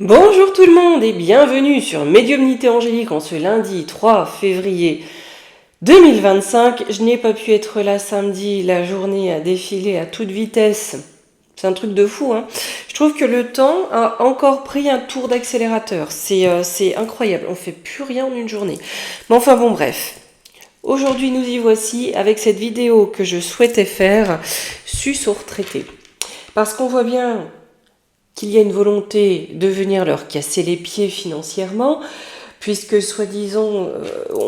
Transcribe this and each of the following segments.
Bonjour tout le monde et bienvenue sur Médiumnité Angélique en ce lundi 3 février 2025. Je n'ai pas pu être là samedi, la journée a défilé à toute vitesse. C'est un truc de fou, hein. Je trouve que le temps a encore pris un tour d'accélérateur. C'est incroyable, on fait plus rien en une journée. Mais enfin bon, bref. Aujourd'hui, nous y voici avec cette vidéo que je souhaitais faire, sus aux retraités. Parce qu'on voit bien qu'il y a une volonté de venir leur casser les pieds financièrement, puisque soi-disant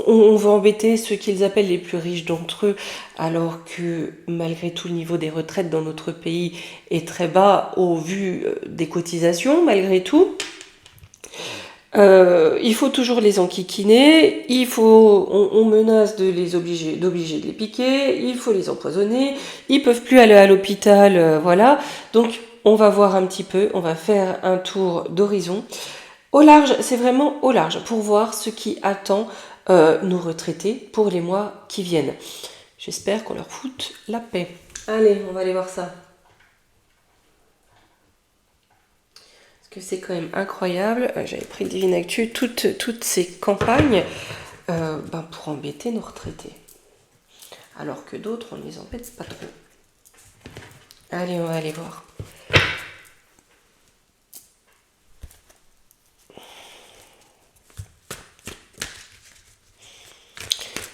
on veut embêter ceux qu'ils appellent les plus riches d'entre eux, alors que malgré tout le niveau des retraites dans notre pays est très bas au vu des cotisations, malgré tout. Il faut toujours les enquiquiner, on menace d'obliger de les piquer, il faut les empoisonner, ils peuvent plus aller à l'hôpital, voilà. Donc on va voir un petit peu, on va faire un tour d'horizon. Au large, c'est vraiment au large, pour voir ce qui attend nos retraités pour les mois qui viennent. J'espère qu'on leur fout la paix. Allez, on va aller voir ça. Que c'est quand même incroyable. J'avais pris Divine Actu, toutes ces campagnes pour embêter nos retraités. Alors que d'autres, on ne les embête pas trop. Allez, on va aller voir.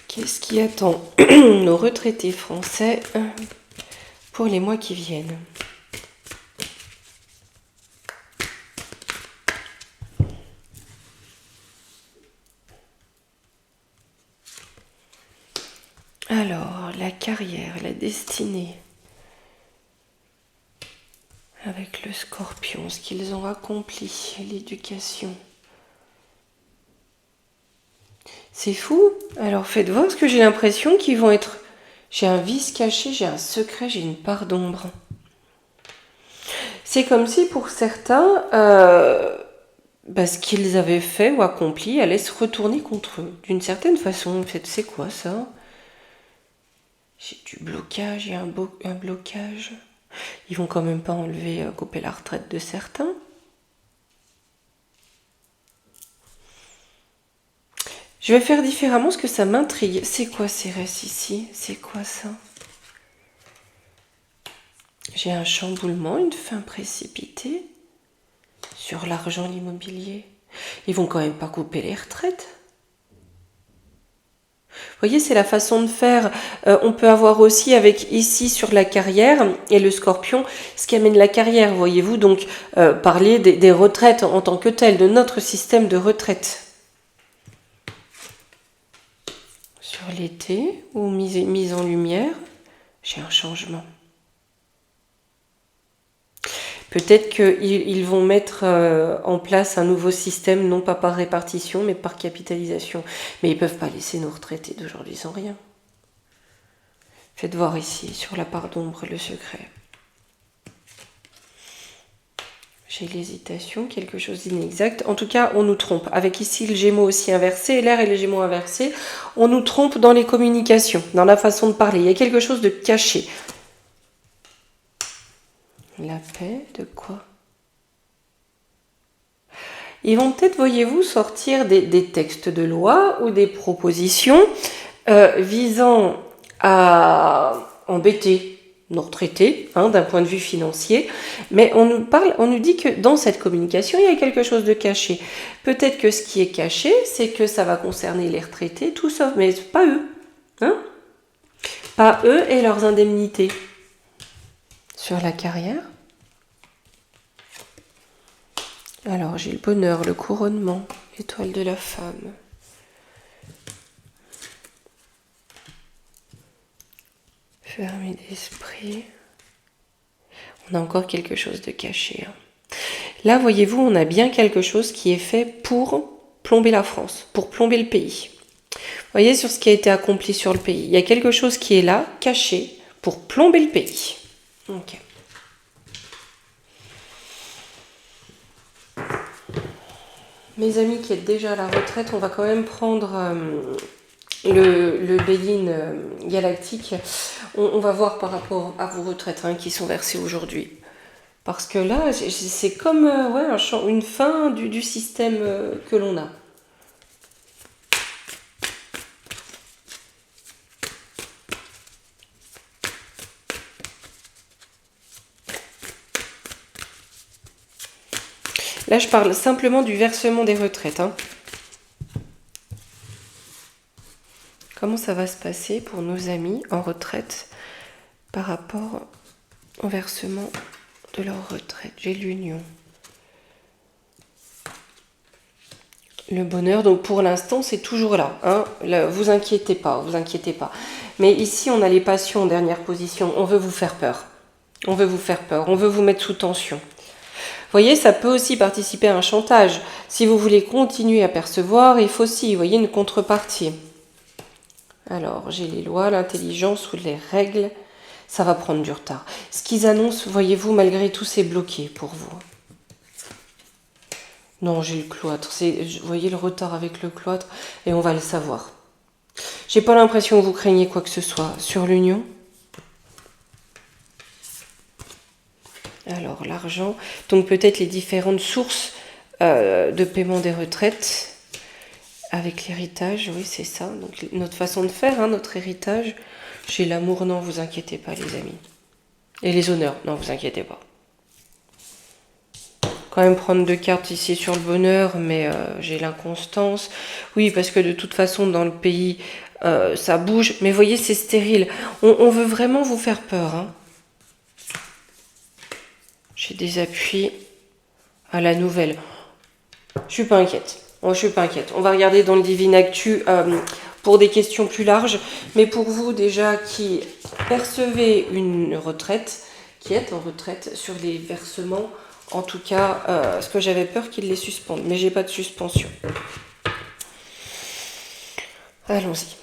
Qu'est-ce qui attend nos retraités français pour les mois qui viennent ? Alors, la carrière, la destinée, avec le Scorpion, ce qu'ils ont accompli, l'éducation. C'est fou. Alors faites voir, parce que j'ai l'impression qu'ils vont être... J'ai un vice caché, j'ai un secret, j'ai une part d'ombre. C'est comme si pour certains, ce qu'ils avaient fait ou accompli allait se retourner contre eux. D'une certaine façon, en fait, c'est quoi ça ? J'ai du blocage, il y a un blocage. Ils vont quand même pas couper la retraite de certains. Je vais faire différemment parce que ça m'intrigue. C'est quoi ces restes ici ? C'est quoi ça ? J'ai un chamboulement, une fin précipitée sur l'argent, l'immobilier. Ils vont quand même pas couper les retraites. Vous voyez, c'est la façon de faire. On peut avoir aussi avec ici sur la carrière et le Scorpion, ce qui amène la carrière, voyez-vous, donc parler des retraites en tant que telles, de notre système de retraite. Sur l'été, ou mise en lumière, j'ai un changement. Peut-être qu'ils vont mettre en place un nouveau système, non pas par répartition, mais par capitalisation. Mais ils ne peuvent pas laisser nos retraités d'aujourd'hui sans rien. Faites voir ici, sur la part d'ombre, le secret. J'ai l'hésitation, quelque chose d'inexact. En tout cas, on nous trompe. Avec ici le Gémeaux aussi inversé, l'air et les Gémeaux inversés, on nous trompe dans les communications, dans la façon de parler. Il y a quelque chose de caché. La paix, de quoi ? Ils vont peut-être, voyez-vous, sortir des textes de loi ou des propositions visant à embêter nos retraités, d'un point de vue financier, mais on nous dit que dans cette communication, il y a quelque chose de caché. Peut-être que ce qui est caché, c'est que ça va concerner les retraités, tout ça, mais pas eux. Pas eux et leurs indemnités. Sur la carrière. Alors, j'ai le bonheur, le couronnement, l'étoile de la femme. Fermé d'esprit. On a encore quelque chose de caché. Là, voyez-vous, on a bien quelque chose qui est fait pour plomber la France, pour plomber le pays. Vous voyez, sur ce qui a été accompli sur le pays. Il y a quelque chose qui est là, caché, pour plomber le pays. Ok. Mes amis qui êtes déjà à la retraite, on va quand même prendre le Béline galactique. On va voir par rapport à vos retraites qui sont versées aujourd'hui. Parce que là, c'est comme ouais, une fin du système que l'on a. Là, je parle simplement du versement des retraites. Hein. Comment ça va se passer pour nos amis en retraite par rapport au versement de leur retraite? J'ai l'union. Le bonheur, donc pour l'instant, c'est toujours là. Hein. Là, vous inquiétez pas, vous inquiétez pas. Mais ici, on a les passions en dernière position. On veut vous faire peur. On veut vous faire peur. On veut vous mettre sous tension. Vous voyez, ça peut aussi participer à un chantage. Si vous voulez continuer à percevoir, il faut aussi, vous voyez, une contrepartie. Alors, j'ai les lois, l'intelligence ou les règles. Ça va prendre du retard. Ce qu'ils annoncent, voyez-vous, malgré tout, c'est bloqué pour vous. Non, j'ai le cloître. Vous voyez le retard avec le cloître et on va le savoir. J'ai pas l'impression que vous craignez quoi que ce soit sur l'union. Alors, l'argent. Donc, peut-être les différentes sources de paiement des retraites avec l'héritage. Oui, c'est ça. Donc, notre façon de faire, hein, notre héritage. J'ai l'amour, non, vous inquiétez pas, les amis. Et les honneurs, non, vous inquiétez pas. Quand même prendre 2 cartes ici sur le bonheur, mais j'ai l'inconstance. Oui, parce que de toute façon, dans le pays, ça bouge. Mais voyez, c'est stérile. On veut vraiment vous faire peur. Hein. J'ai des appuis à la nouvelle. Je suis pas inquiète. Je suis pas inquiète. On va regarder dans le Divine Actu pour des questions plus larges. Mais pour vous, déjà, qui percevez une retraite, qui êtes en retraite sur les versements, en tout cas, parce que j'avais peur qu'ils les suspendent, mais j'ai pas de suspension. Allons-y.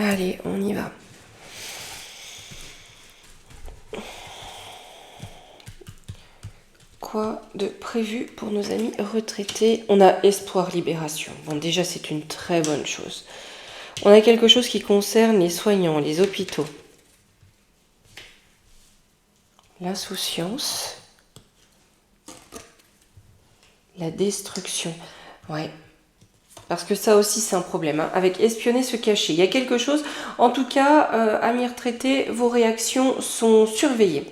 Allez, on y va. Quoi de prévu pour nos amis retraités? On a espoir, libération. Bon, déjà, c'est une très bonne chose. On a quelque chose qui concerne les soignants, les hôpitaux. L'insouciance. La destruction. Ouais. Parce que ça aussi, c'est un problème. Hein. Avec espionner, se cacher. Il y a quelque chose. En tout cas, amis retraités, vos réactions sont surveillées.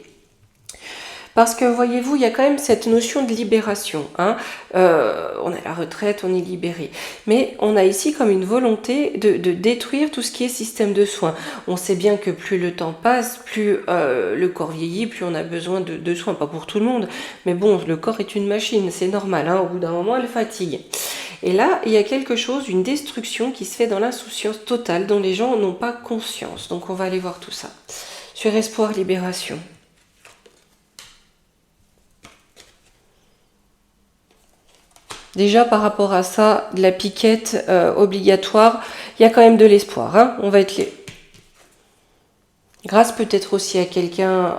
Parce que, voyez-vous, il y a quand même cette notion de libération. Hein. On a la retraite, on est libéré. Mais on a ici comme une volonté de détruire tout ce qui est système de soins. On sait bien que plus le temps passe, plus le corps vieillit, plus on a besoin de soins. Pas pour tout le monde, mais bon, le corps est une machine, c'est normal. Hein. Au bout d'un moment, elle fatigue. Et là, il y a quelque chose, une destruction qui se fait dans l'insouciance totale, dont les gens n'ont pas conscience. Donc on va aller voir tout ça. Sur espoir, libération. Déjà, par rapport à ça, de la piquette obligatoire, il y a quand même de l'espoir. Hein. On va être grâce peut-être aussi à quelqu'un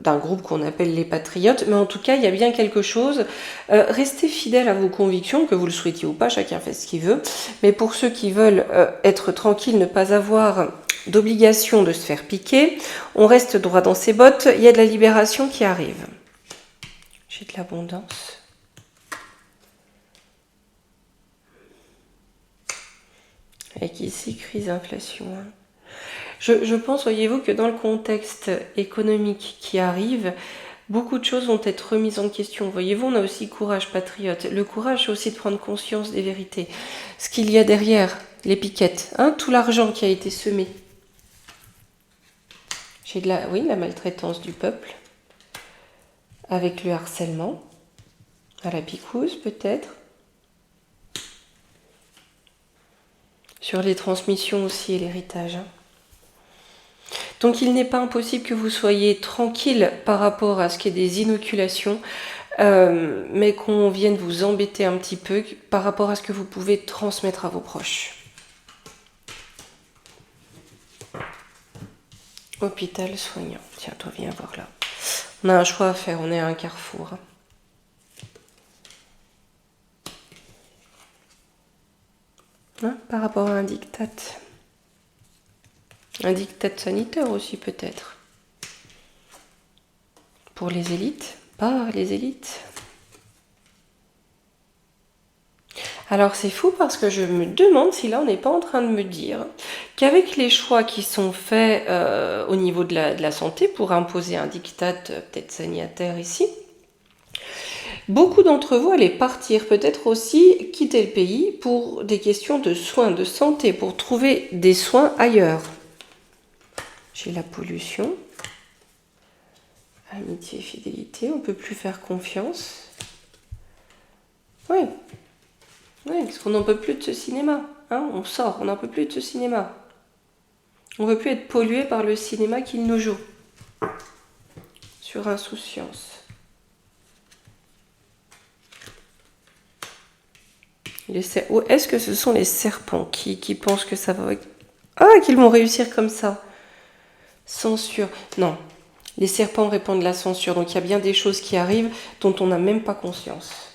d'un groupe qu'on appelle les patriotes, mais en tout cas, il y a bien quelque chose. Restez fidèles à vos convictions, que vous le souhaitiez ou pas, chacun fait ce qu'il veut. Mais pour ceux qui veulent être tranquilles, ne pas avoir d'obligation de se faire piquer, on reste droit dans ses bottes, il y a de la libération qui arrive. J'ai de l'abondance. Avec ici, crise inflation. Je pense, voyez-vous, que dans le contexte économique qui arrive, beaucoup de choses vont être remises en question. Voyez-vous, on a aussi courage patriote. Le courage, c'est aussi de prendre conscience des vérités. Ce qu'il y a derrière, les piquettes, hein, tout l'argent qui a été semé. J'ai la maltraitance du peuple, avec le harcèlement, à la picouse peut-être. Sur les transmissions aussi et l'héritage. Donc il n'est pas impossible que vous soyez tranquille par rapport à ce qui est des inoculations. mais qu'on vienne vous embêter un petit peu par rapport à ce que vous pouvez transmettre à vos proches. Hôpital soignant. Tiens, toi, viens voir là. On a un choix à faire, on est à un carrefour. Hein, par rapport à un diktat. Un diktat sanitaire aussi, peut-être. Pour les élites, par les élites. Alors c'est fou parce que je me demande si là on n'est pas en train de me dire qu'avec les choix qui sont faits au niveau de la santé pour imposer un diktat peut-être sanitaire ici, beaucoup d'entre vous allaient partir, peut-être aussi quitter le pays pour des questions de soins, de santé, pour trouver des soins ailleurs. J'ai la pollution, amitié et fidélité, on ne peut plus faire confiance. Oui. Oui, parce qu'on n'en peut plus de ce cinéma. Hein, on sort, on n'en peut plus de ce cinéma. On ne veut plus être pollué par le cinéma qu'il nous joue. Sur insouciance. Est-ce que ce sont les serpents qui pensent que ça va... Ah, qu'ils vont réussir comme ça. Censure. Non, les serpents répandent la censure. Donc il y a bien des choses qui arrivent dont on n'a même pas conscience.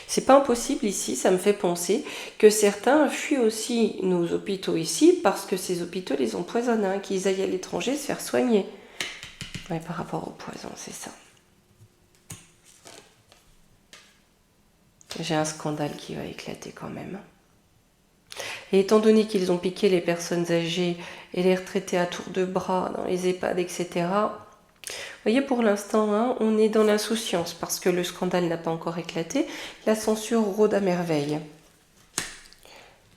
C'est pas impossible ici, ça me fait penser que certains fuient aussi nos hôpitaux ici parce que ces hôpitaux les empoisonnent, hein, qu'ils aillent à l'étranger se faire soigner. Ouais, par rapport au poison, c'est ça. J'ai un scandale qui va éclater quand même. Et étant donné qu'ils ont piqué les personnes âgées et les retraités à tour de bras dans les EHPAD, etc., vous voyez, pour l'instant, hein, on est dans l'insouciance parce que le scandale n'a pas encore éclaté. La censure rôde à merveille.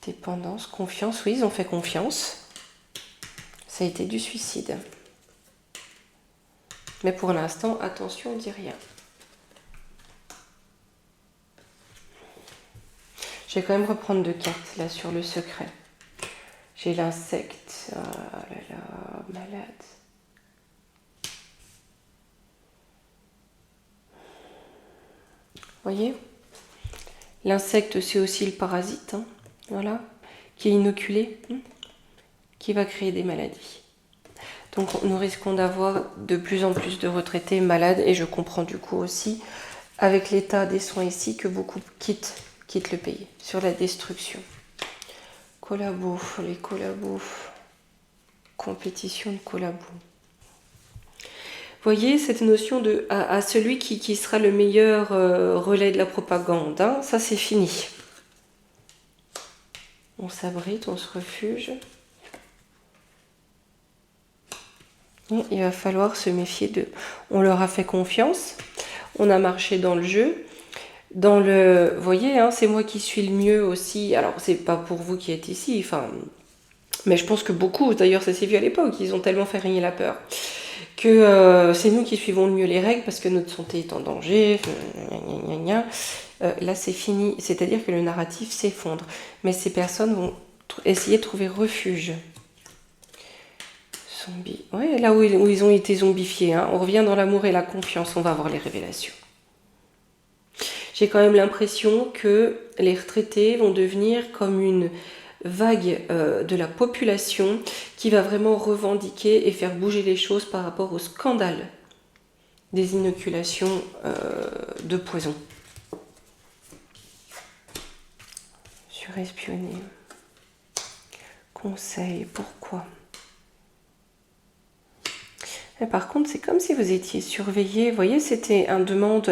Dépendance, confiance, oui, ils ont fait confiance. Ça a été du suicide. Mais pour l'instant, attention, on ne dit rien. Je vais quand même reprendre 2 cartes là sur le secret. J'ai l'insecte. Oh là là, malade. Voyez, l'insecte c'est aussi le parasite, hein, voilà, qui est inoculé, qui va créer des maladies. Donc nous risquons d'avoir de plus en plus de retraités malades et je comprends du coup aussi avec l'état des soins ici que beaucoup quittent le pays sur la destruction. Collabos, les collabos, compétition de collabos. Voyez cette notion de à celui qui sera le meilleur relais de la propagande, hein, ça c'est fini. On s'abrite, on se refuge. Et il va falloir se méfier d'eux. On leur a fait confiance, on a marché dans le jeu. Dans le, vous voyez, hein, c'est moi qui suis le mieux aussi. Alors c'est pas pour vous qui êtes ici, enfin, mais je pense que beaucoup, d'ailleurs ça s'est vu à l'époque, ils ont tellement fait régner la peur. Que c'est nous qui suivons le mieux les règles parce que notre santé est en danger. Là, c'est fini. C'est-à-dire que le narratif s'effondre. Mais ces personnes vont essayer de trouver refuge. Zombie. Ouais, là où ils ont été zombifiés. Hein. On revient dans l'amour et la confiance. On va avoir les révélations. J'ai quand même l'impression que les retraités vont devenir comme une vague de la population qui va vraiment revendiquer et faire bouger les choses par rapport au scandale des inoculations de poison. Surespionner. Conseil, pourquoi ? Et par contre, c'est comme si vous étiez surveillé. Vous voyez, c'était une demande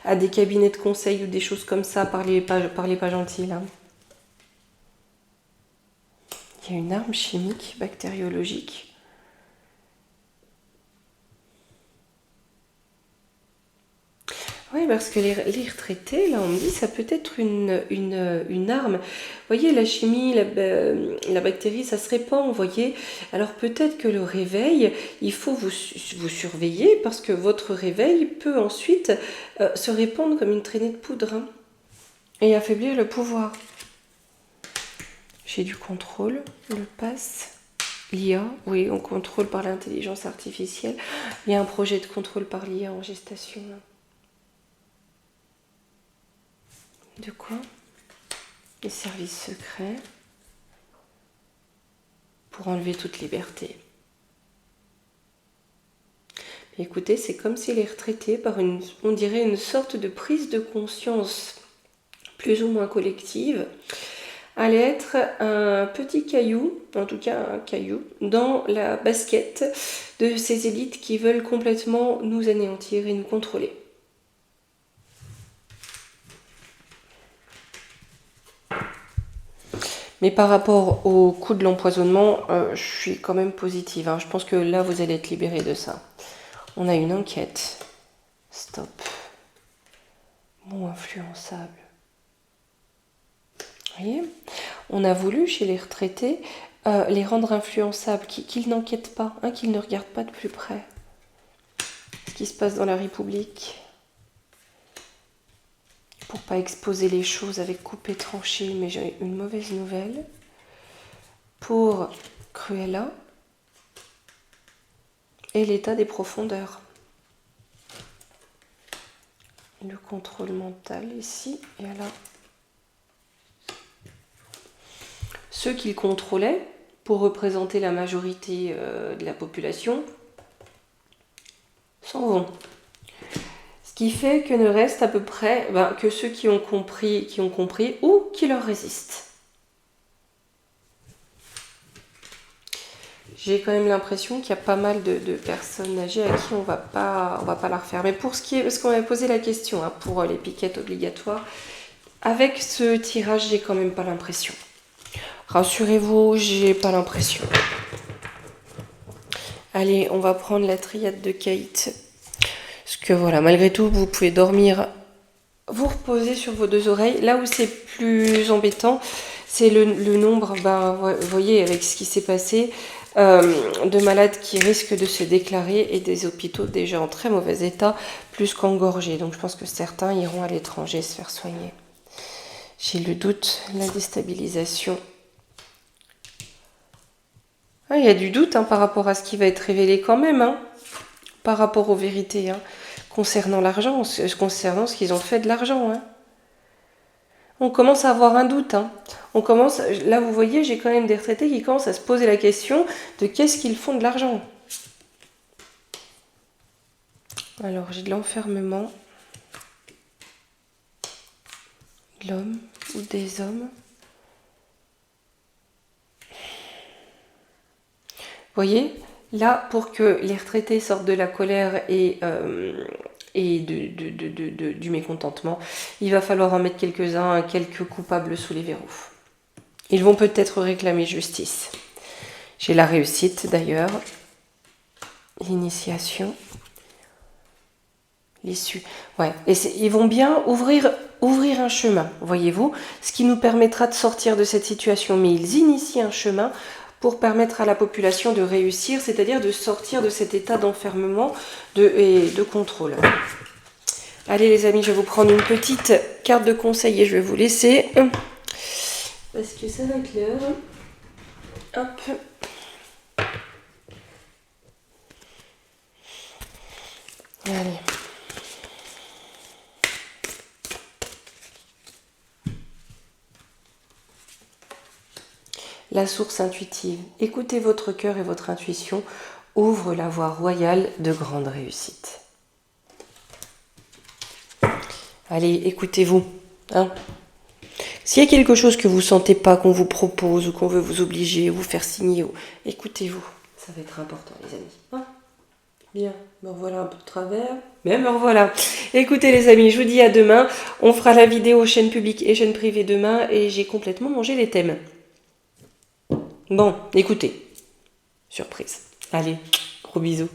à des cabinets de conseil ou des choses comme ça par les pas gentils, là. Il y a une arme chimique, bactériologique. Oui, parce que les retraités, là, on me dit, ça peut être une arme. Vous voyez, la chimie, la bactérie, ça se répand, vous voyez. Alors peut-être que le réveil, il faut vous surveiller, parce que votre réveil peut ensuite se répandre comme une traînée de poudre, hein, et affaiblir le pouvoir. J'ai du contrôle, le passe. L'IA, oui, on contrôle par l'intelligence artificielle. Il y a un projet de contrôle par l'IA en gestation. De quoi? Les services secrets pour enlever toute liberté. Écoutez, c'est comme si les retraités, par on dirait une sorte de prise de conscience plus ou moins collective, allait être un petit caillou, en tout cas un caillou, dans la basket de ces élites qui veulent complètement nous anéantir et nous contrôler. Mais par rapport au coût de l'empoisonnement, je suis quand même positive. Hein. Je pense que là, vous allez être libérés de ça. On a une enquête. Stop. Mot influençable. Vous voyez ? On a voulu, chez les retraités, les rendre influençables, qu'ils n'enquêtent pas, hein, qu'ils ne regardent pas de plus près ce qui se passe dans la République. Pour pas exposer les choses avec coupé tranché, mais j'ai une mauvaise nouvelle. Pour Cruella et l'état des profondeurs. Le contrôle mental ici et là. Ceux qu'il contrôlait pour représenter la majorité de la population s'en vont. Ce qui fait que ne reste à peu près que ceux qui ont compris ou qui leur résistent. J'ai quand même l'impression qu'il y a pas mal de personnes âgées à qui on va pas la refaire. Mais pour ce qui est, parce qu'on avait posé la question pour les piquettes obligatoires, avec ce tirage, j'ai quand même pas l'impression. Rassurez-vous, j'ai pas l'impression. Allez, on va prendre la triade de Kate. Parce que voilà, malgré tout, vous pouvez dormir, vous reposer sur vos deux oreilles. Là où c'est plus embêtant, c'est le nombre, vous voyez, avec ce qui s'est passé, de malades qui risquent de se déclarer et des hôpitaux déjà en très mauvais état, plus qu'engorgés. Donc je pense que certains iront à l'étranger se faire soigner. J'ai le doute, la déstabilisation. Il y a du doute par rapport à ce qui va être révélé quand même, par rapport aux vérités, concernant l'argent, concernant ce qu'ils ont fait de l'argent. On commence à avoir un doute. Là, vous voyez, j'ai quand même des retraités qui commencent à se poser la question de qu'est-ce qu'ils font de l'argent. Alors, j'ai de l'enfermement. L'homme ou des hommes. Vous voyez, là, pour que les retraités sortent de la colère et du mécontentement, il va falloir en mettre quelques-uns, quelques coupables sous les verrous. Ils vont peut-être réclamer justice. J'ai la réussite d'ailleurs, l'initiation, l'issue. Ouais, et ils vont bien ouvrir un chemin, voyez-vous, ce qui nous permettra de sortir de cette situation. Mais ils initient un chemin pour permettre à la population de réussir, c'est-à-dire de sortir de cet état d'enfermement et de contrôle. Allez les amis, je vais vous prendre une petite carte de conseil et je vais vous laisser. Parce que ça va être l'heure. Hop. Allez. La source intuitive. Écoutez votre cœur et votre intuition ouvre la voie royale de grande réussite. Allez, écoutez-vous. S'il y a quelque chose que vous ne sentez pas, qu'on vous propose ou qu'on veut vous obliger, vous faire signer, écoutez-vous. Ça va être important, les amis. Bien, me revoilà un peu de travers. Mais me revoilà. Écoutez les amis, je vous dis à demain. On fera la vidéo chaîne publique et chaîne privée demain et j'ai complètement mangé les thèmes. Bon, écoutez. Surprise. Allez, gros bisous.